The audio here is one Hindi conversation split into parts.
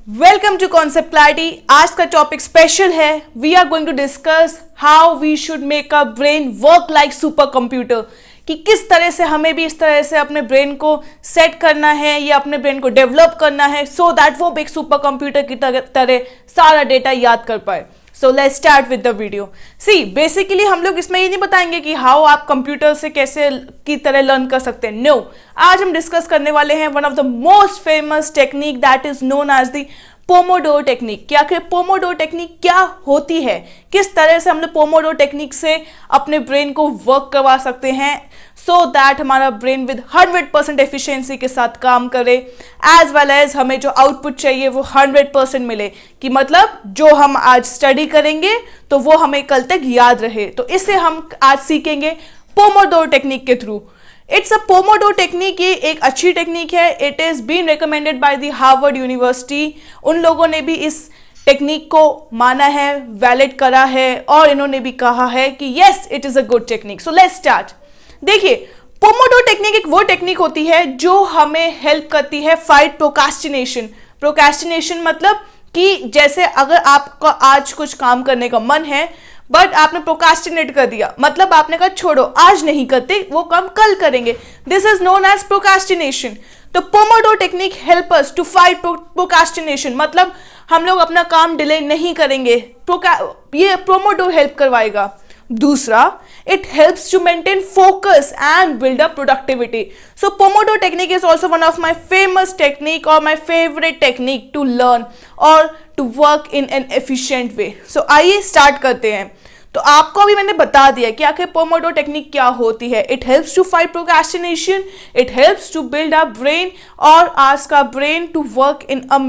Welcome to concept clarity. आज का टॉपिक स्पेशल है। We are going to discuss how we should make a brain work like super computer, कि किस तरह से हमें भी इस तरह से अपने ब्रेन को सेट करना है या अपने ब्रेन को डेवलप करना है सो दैट वो एक सुपर कंप्यूटर की तरह सारा डेटा याद कर पाए। So let's start with the video. See basically हम लोग इसमें ये नहीं बताएंगे कि हाउ आप कंप्यूटर से कैसे की तरह लर्न कर सकते हैं। नो, आज हम डिस्कस करने वाले हैं one of the most famous technique that is known as the pomodoro technique. क्या पोमोडोर टेक्निक क्या होती है, किस तरह से हम लोग पोमोडोर टेक्निक से अपने ब्रेन को वर्क करवा सकते हैं सो दैट हमारा ब्रेन विद 100% एफिशिएंसी के साथ काम करे, एज वेल एज हमें जो आउटपुट चाहिए वो 100% मिले, कि मतलब जो हम आज स्टडी करेंगे तो वो हमें कल तक याद रहे। तो इसे हम आज सीखेंगे पोमोडोर टेक्निक के through. It's a pomodoro technique, ये एक अच्छी टेक्निक है। It is been recommended by the Harvard university. उन लोगों ने भी इस टेक्निक को माना है, वैलिड करा है और इन्होंने भी कहा है कि yes it is a good technique. So let's start. देखिए, पोमोडोर टेक्निक एक वो टेक्निक होती है जो हमें हेल्प करती है फाइट प्रोक्रास्टिनेशन। प्रोक्रास्टिनेशन मतलब कि जैसे अगर आपका आज कुछ काम करने का मन है बट आपने प्रोक्रास्टिनेट कर दिया, मतलब आपने कहा छोड़ो आज नहीं करते, वो काम कल करेंगे, this is known as procrastination. तो pomodoro technique help us to fight procrastination, मतलब हम लोग अपना काम डिले नहीं करेंगे, ये पोमोडोर हेल्प करवाएगा। दूसरा, it helps to maintain focus and build up productivity. So Pomodoro technique is also one of my famous technique or my favorite technique to learn or to work in an efficient way. So आइए स्टार्ट करते हैं। तो आपको अभी मैंने बता दिया कि आखिर पोमोडोर टेक्निक क्या होती है। It helps to fight procrastination, it helps to build a brain और ask a brain to work in a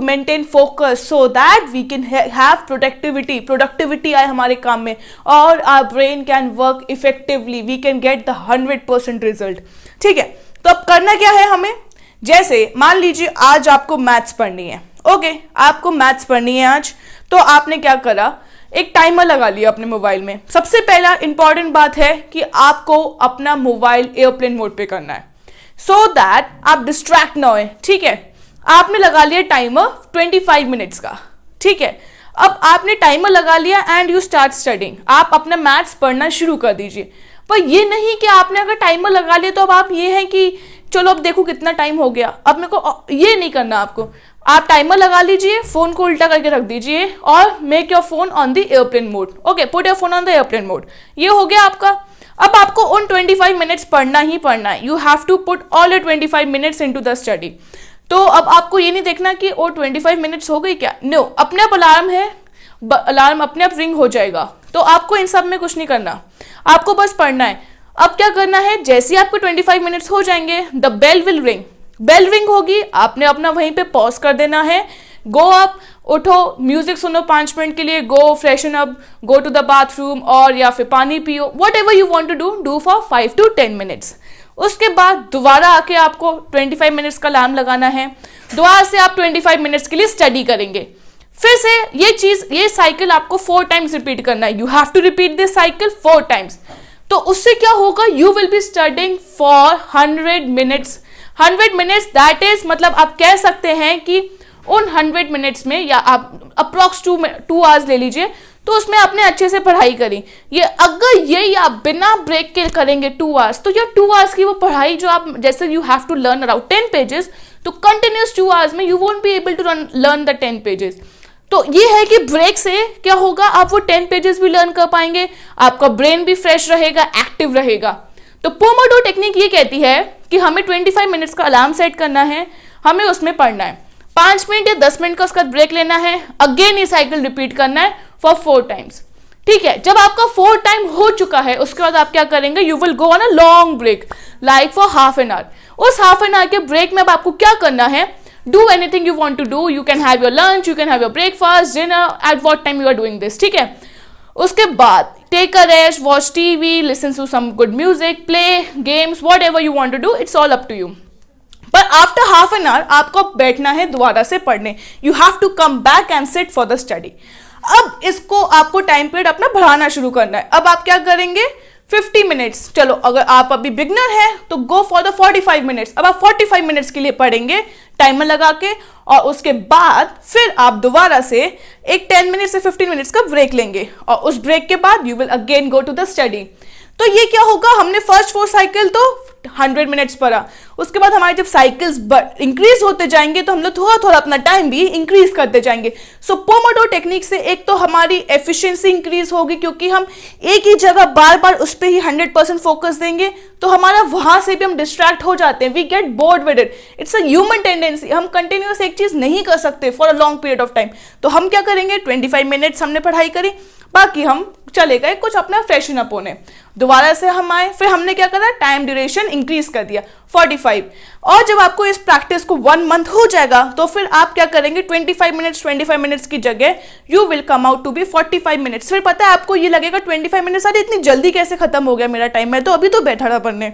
maintain focus so that we can have productivity आए हमारे काम में और our brain can work effectively, we can get the 100% result। ठीक है, तो अब करना क्या है हमें। जैसे मान लीजिए आज आपको मैथ्स पढ़नी है, ओके, आपको मैथ्स पढ़नी है आज, तो आपने क्या करा, एक टाइमर लगा लिया अपने मोबाइल में। सबसे पहला इंपॉर्टेंट बात है कि आपको अपना मोबाइल एयरप्लेन मोड पे करना है सो दैट आप डिस्ट्रैक्ट ना हो। ठीक है, आपने लगा लिया टाइमर 25 मिनट्स का। ठीक है, अब आपने टाइमर लगा लिया एंड यू स्टार्ट स्टडिंग। आप अपना मैथ्स पढ़ना शुरू कर दीजिए। पर ये नहीं कि आपने अगर टाइमर लगा लिया तो अब आप ये है कि चलो अब देखो कितना टाइम हो गया, अब मेरे को ये नहीं करना। आपको आप टाइमर लगा लीजिए, फोन को उल्टा करके रख दीजिए और make your phone on the airplane mode. Okay, put your phone on the airplane mode. ये हो गया आपका। अब आपको उन 25 मिनट्स पढ़ना ही पढ़ना है। You have to put all your 25 minutes into the study. तो अब आपको ये नहीं देखना कि ओ 25 मिनट्स हो गई क्या, नो, अपने आप अलार्म है, अलार्म अपने आप रिंग हो जाएगा। तो आपको इन सब में कुछ नहीं करना, आपको बस पढ़ना है। अब क्या करना है, जैसे ही आपको 25 मिनट्स हो जाएंगे the bell will ring. Bell ring होगी, आपने अपना वहीं पे पॉज कर देना है, गो अप, उठो, म्यूजिक सुनो 5 मिनट के लिए, go freshen up, go to the bathroom और या फिर पानी पियो, whatever you want to do for 5 to 10 minutes. उसके बाद दोबारा आके आपको 25 मिनट्स का अलार्म लगाना है, दोबारा से आप 25 मिनट्स के लिए स्टडी करेंगे। फिर से ये साइकिल आपको 4 टाइम्स रिपीट करना है। You have to repeat this cycle 4 times. तो उससे क्या होगा, you will be studying for 100 minutes. 100 minutes that is, मतलब आप कह सकते हैं कि उन 100 मिनट्स में, या आप अप्रॉक्स 2 आवर्स ले लीजिए, तो उसमें आपने अच्छे से पढ़ाई करी। ये अगर ये आप बिना ब्रेक के करेंगे 2 आवर्स, तो ये 2 आवर्स की वो पढ़ाई जो आप, जैसे you have to learn around 10 pages, तो कंटिन्यूस 2 आवर्स में you won't be able to learn the 10 pages. तो ये है कि ब्रेक से क्या होगा, आप वो 10 पेजेस भी लर्न कर पाएंगे, आपका ब्रेन भी फ्रेश रहेगा, एक्टिव रहेगा। तो पोमोडोर टेक्निक ये कहती है कि हमें 25 मिनट्स का अलार्म सेट करना है, हमें उसमें पढ़ना है, 5 मिनट या 10 मिनट का उसका ब्रेक लेना है, अगेन ये साइकिल रिपीट करना है फॉर 4 टाइम्स। ठीक है, जब आपका 4 टाइम हो चुका है उसके बाद आप क्या करेंगे, you will go on a long break like for half an hour. उस हाफ एन आवर के ब्रेक में अब आपको क्या करना है, do anything you want to do, you can have your lunch, you can have your breakfast, dinner, at what time you are doing this. ठीक है, उसके बाद take a rest, watch TV, listen to some good music, play games, what ever you want to do, it's all up to you. पर आफ्टर हाफ एन आवर आपको बैठना है दोबारा से पढ़ने। You have to come back and sit for the study. अब इसको आपको टाइम पीरियड अपना बढ़ाना शुरू करना है। अब आप क्या करेंगे, 50 मिनट्स। चलो अगर आप अभी बिगनर हैं तो गो फॉर द 45 मिनट्स। अब आप 45 मिनट्स के लिए पढ़ेंगे टाइमर लगा के, और उसके बाद फिर आप दोबारा से एक 10 मिनट से 15 मिनट्स का ब्रेक लेंगे, और उस ब्रेक के बाद you will again go to the study. तो ये क्या होगा, हमने फर्स्ट 4 साइकिल तो 100 मिनट्स पढ़ा, उसके बाद हमारे जब साइकिल्स इंक्रीज होते जाएंगे तो हम लोग थोड़ा थोड़ा अपना टाइम भी इंक्रीज करते जाएंगे। सो पोमोडोर टेक्निक से एक तो हमारी एफिशिएंसी इंक्रीज होगी, क्योंकि हम एक ही जगह बार बार उस पर ही 100% फोकस देंगे, तो हमारा वहां से भी हम डिस्ट्रैक्ट हो जाते हैं, we get bored with it, it's a human tendency. हम कंटिन्यूअस एक चीज नहीं कर सकते for a long period of time. तो हम क्या करेंगे, 25 मिनट्स हमने पढ़ाई करी, बाकी हम चले गए कुछ अपना फ्रेशन अप होने, दोबारा से हम आए, फिर हमने क्या करा, टाइम ड्यूरेशन इंक्रीज कर दिया 45। और जब आपको इस प्रैक्टिस को 1 मंथ हो जाएगा तो फिर आप क्या करेंगे, 25 मिनट्स की जगह you will come out to be 45 minutes. फिर पता है आपको ये लगेगा 25 मिनट्स अरे इतनी जल्दी कैसे खत्म हो गया मेरा टाइम, मैं तो अभी तो बैठा रहा पढ़ने।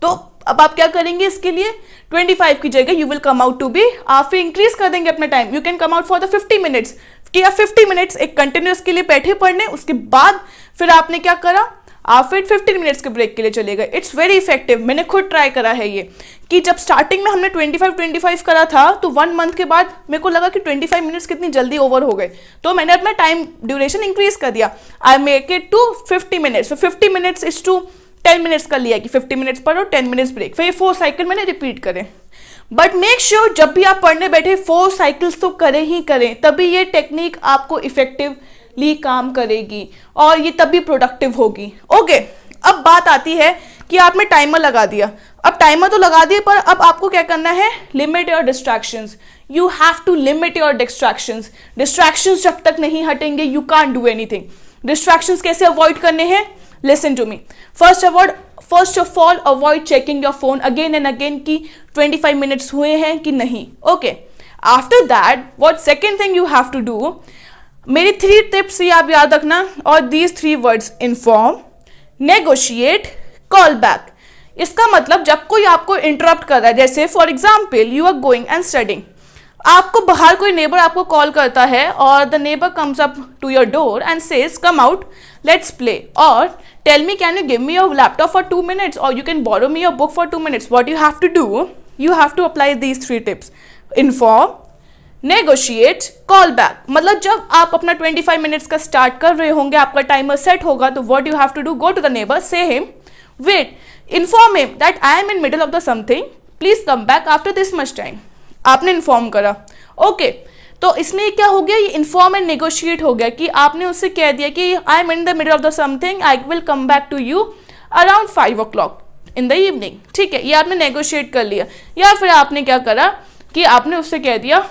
तो अब आप क्या करेंगे, इसके लिए 25 की जगह you will come out to be, आप फिर इंक्रीज कर देंगे अपना time, you can come out for the 50 minutes, कि आप 50 मिनट्स एक कंटिन्यूस के लिए बैठे पढ़ने, उसके बाद फिर आपने क्या करा, आप फिर 15 मिनट्स के ब्रेक के लिए चले गए। इट्स वेरी इफेक्टिव, मैंने खुद ट्राई करा है ये, कि जब स्टार्टिंग में हमने 25 करा था तो 1 मंथ के बाद मेरे को लगा कि 25 मिनट्स कितनी जल्दी ओवर हो गए, तो मैंने अपना टाइम ड्यूरेशन इंक्रीज कर दिया, I make it to 50 minutes. तो 50 मिनट्स इज टू 10 मिनट्स का लिया कि 50 मिनट्स पढ़ो 10 मिनट्स ब्रेक, फिर ये 4 साइकिल मैंने रिपीट करें। बट मेक श्योर जब भी आप पढ़ने बैठे 4 साइकिल्स तो करें ही करें, तभी ये टेक्निक आपको इफेक्टिवली काम करेगी और ये तभी प्रोडक्टिव होगी। ओके, अब बात आती है कि आपने टाइमर लगा दिया, अब टाइमर तो लगा दिया, पर अब आपको क्या करना है, limit your distractions, you have to limit your distractions. Distractions जब तक नहीं हटेंगे you can't do anything. Distractions कैसे अवॉइड करने हैं, listen to me. First of all avoid checking your phone again and again कि 25 मिनट्स हुए हैं कि नहीं। Okay, after that what second thing you have to do, मेरी 3 टिप्स ये आप याद रखना, और these 3 words, inform, negotiate, call back. इसका मतलब जब कोई आपको इंटरप्ट कर रहा है, जैसे for example you are going and studying, आपको बाहर कोई नेबर आपको कॉल करता है और the neighbour comes up to your door and says come out let's play, और tell me can you give me your laptop for 2 minutes और you can borrow me your book for 2 minutes। What you have to do, you have to apply these 3 tips, inform, negotiate, call back. मतलब जब आप अपना 25 मिनट्स का स्टार्ट कर रहे होंगे, आपका टाइमर सेट होगा, तो what you have to do, go to the neighbour, say him wait, inform him that I am in middle of the something, please come back after this much time. आपने इन्फॉर्म करा, ओके, तो इसमें क्या हो गया, ये इन्फॉर्म एंड नेगोशिएट हो गया कि आपने उससे कह दिया कि I am in the middle of the something, I will come back to you around 5 o'clock in the evening. ठीक है, ये आपने नेगोशिएट कर लिया। या फिर आपने क्या करा कि आपने उससे कह दिया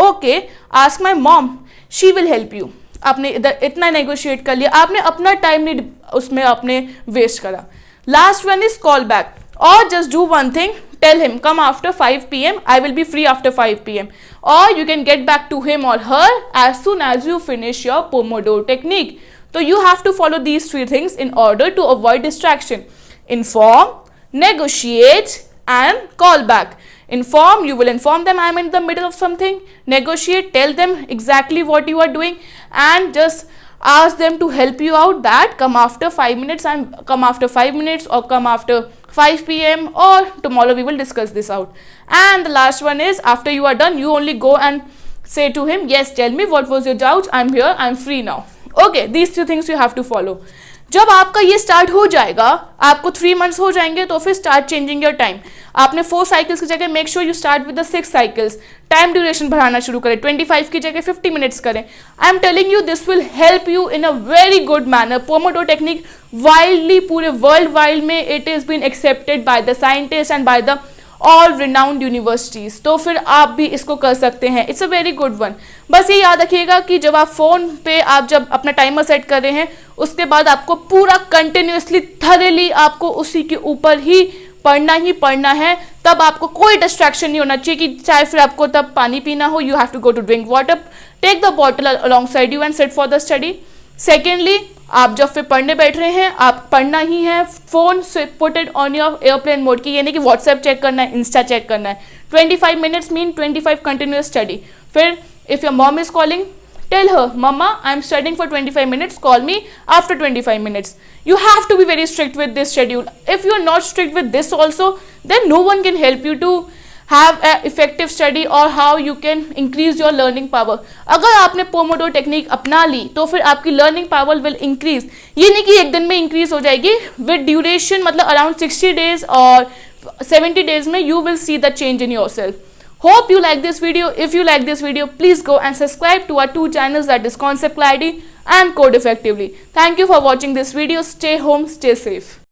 okay ask my mom she will help you, आपने इतना नेगोशिएट कर लिया, आपने अपना टाइम नहीं उसमें आपने वेस्ट करा। Last one is call back, और just do one thing, tell him come after 5 p.m. I will be free after 5 p.m. or you can get back to him or her as soon as you finish your Pomodoro technique. So you have to follow these 3 things in order to avoid distraction. Inform, negotiate and call back. Inform, you will inform them I am in the middle of something. Negotiate, tell them exactly what you are doing and just ask them to help you out, that come after 5 minutes and come after 5 minutes or come after 5 p.m. or tomorrow we will discuss this out. And the last one is after you are done, you only go and say to him, yes, tell me what was your doubt, I'm here, I'm free now. Okay, these 2 things you have to follow. जब आपका ये स्टार्ट हो जाएगा, आपको 3 months हो जाएंगे, तो फिर स्टार्ट चेंजिंग योर टाइम। आपने 4 साइकिल्स की जगह make sure you start with the 6 cycles, time duration बढ़ाना शुरू करें, 25 की जगह 50 मिनट्स करें। I am telling you this will help you in a very good manner. Pomodoro technique widely पूरे वर्ल्ड वाइड में it is been accepted by the scientist and by the all renowned universities, तो फिर आप भी इसको कर सकते हैं। It's a very good one. बस ये याद रखिएगा कि जब आप फोन पे आप जब अपना टाइमर सेट कर रहे हैं, उसके बाद आपको पूरा कंटिन्यूसली थरेली आपको उसी के ऊपर ही पढ़ना है, तब आपको कोई डिस्ट्रैक्शन नहीं होना चाहिए कि चाहे फिर आपको तब पानी पीना हो, you have to go to drink water, take the bottle alongside you and sit for the study. Secondly, आप जब फिर पढ़ने बैठ रहे हैं, आप पढ़ना ही है, फोन से put it on your airplane mode की, यानी कि व्हाट्सएप चेक करना है, इंस्टा चेक करना है। 25 मिनट्स मीन 25 कंटिन्यूअस स्टडी। फिर if your mom is calling, Tell her, Mama, I'm studying for 25 minutes, call me after 25 minutes. You have to be very strict with this schedule. If you are not strict with this also, then no one can help you to have an effective study or how you can increase your learning power. अगर आपने पोमोडोर टेक्निक अपना ली तो फिर आपकी लर्निंग पावर विल इंक्रीज. ये नहीं कि एक दिन में इंक्रीज हो जाएगी, विद ड्यूरेशन मतलब अराउंड 60 डेज और 70 days में you will see the change in yourself. Hope you like this video. If you like this video, please go and subscribe to our 2 channels, that is Concept Clarity and Code Effectively. Thank you for watching this video. Stay home, stay safe.